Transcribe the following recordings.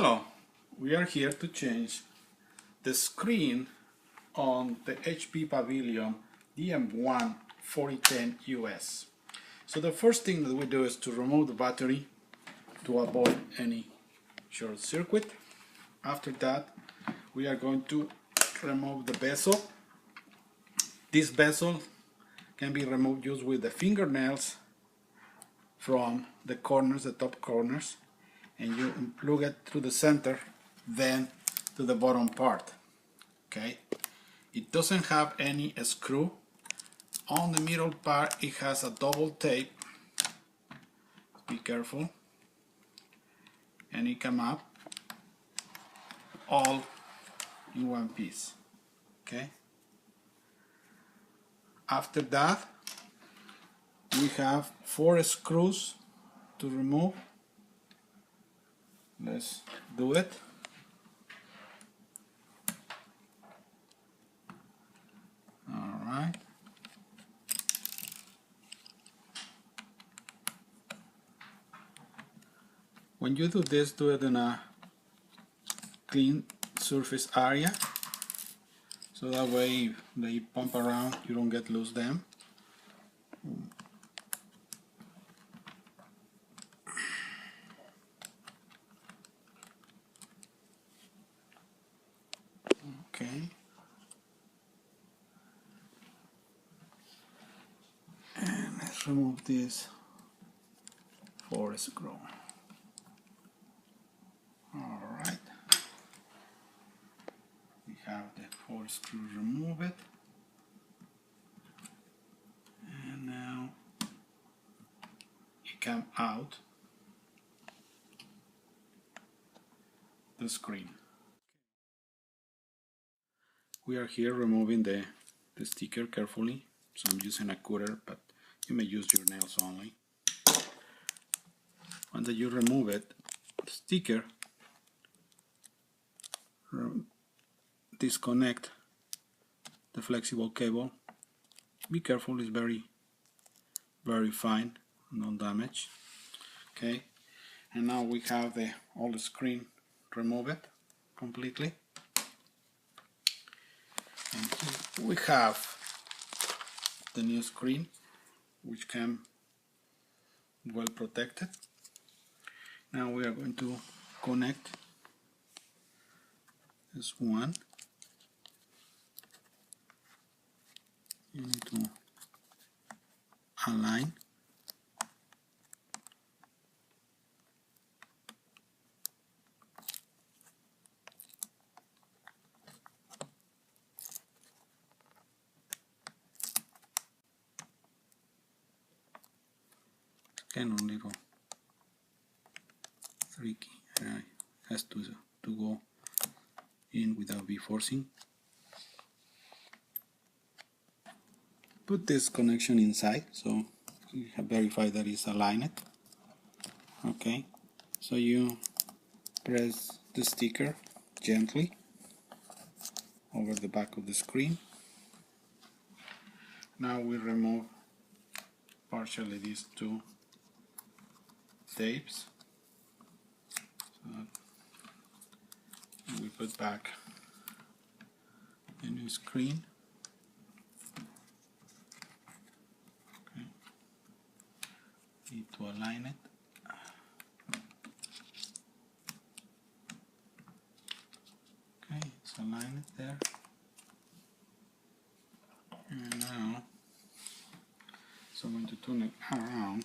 Hello, we are here to change the screen on the HP Pavilion DM1-4010us. So the first thing that we do is to remove the battery to avoid any short circuit. After that, we are going to remove the bezel. This bezel can be removed just with the fingernails from the corners, the top corners, and you plug it through the center, then to the bottom part. Okay, it doesn't have any screw on the middle part. It has a double tape, be careful, and it comes up all in one piece. Okay, after that we have 4 screws to remove. Let's do it. All right. When you do this, do it in a clean surface area, so that way if they pump around, you don't get loose them. Okay. And let's remove this 4 screw. Alright. We have the 4 screws removed. And now it comes out the screen. We are here removing the sticker carefully, so I'm using a cutter, but you may use your nails only. Once you remove it, the sticker, disconnect the flexible cable. Be careful, it's very fine, no damage. Okay, and now we have the old screen removed completely. And here we have the new screen, which came well protected. Now we are going to connect this one. You need to align. Kind of a little tricky. Has to go in without be forcing. Put this connection inside, so you have verified that it's aligned. Okay, so you press the sticker gently over the back of the screen. Now we remove partially these 2 tapes. So we put back the new screen. Okay. Need to align it. Okay, it's aligned there. And now, so I'm going to turn it around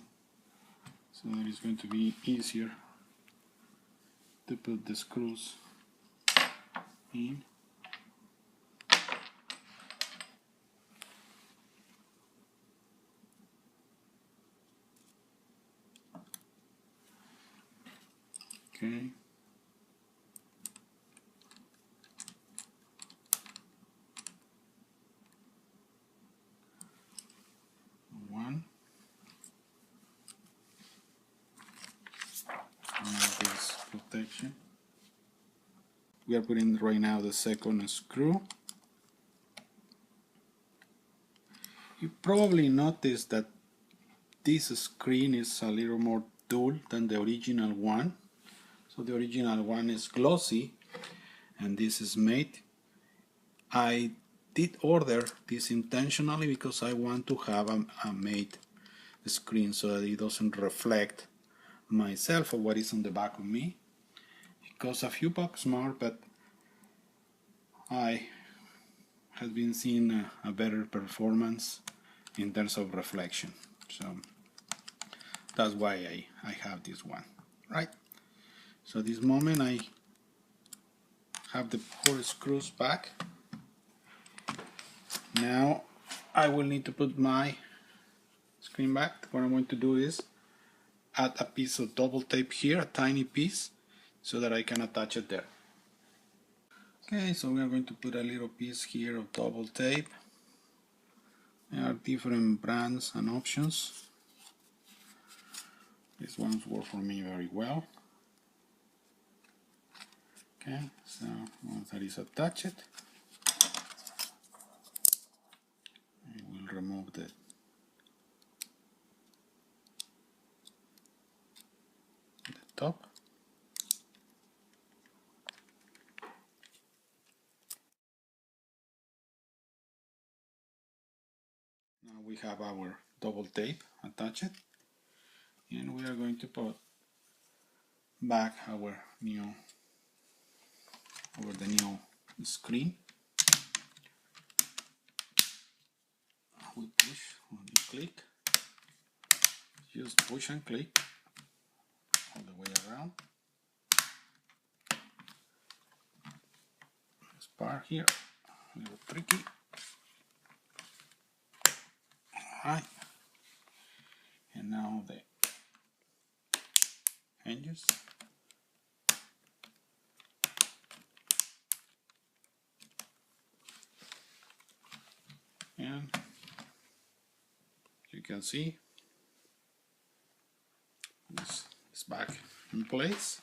so that it's going to be easier to put the screws in. Okay. One. Now this protection. We are putting right now the second screw. You probably noticed that this screen is a little more dull than the original one. So the original one is glossy and this is matte. I did order this intentionally because I want to have a matte screen so that it doesn't reflect myself or what is on the back of me. It costs a few bucks more, but I have been seeing a better performance in terms of reflection. So that's why I have this one, right? So this moment I have the 4 screws back. Now I will need to put my screen back. What I'm going to do is add a piece of double tape here, a tiny piece, so that I can attach it there. Okay, so we are going to put a little piece here of double tape. There are different brands and options. These ones work for me very well. Okay, so once that is attached, I will remove the top. Now we have our double tape attached, and we are going to put back our the new screen. We push, when you click, just push and click all the way around. This part here, a little tricky. Alright, and now the hinges. And you can see this is back in place.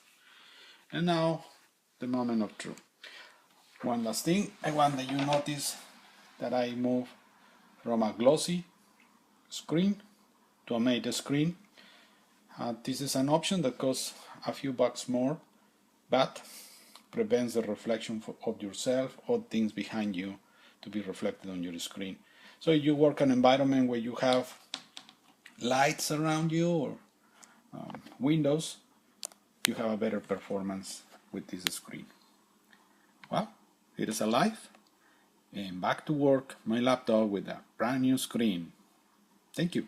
And now the moment of truth. One last thing, I want that you notice that I move from a glossy screen to a matte screen. This is an option that costs a few bucks more, but prevents the reflection of yourself or things behind you to be reflected on your screen. So if you work in an environment where you have lights around you or windows, you have a better performance with this screen. Well, it is alive and back to work my laptop with a brand new screen. Thank you.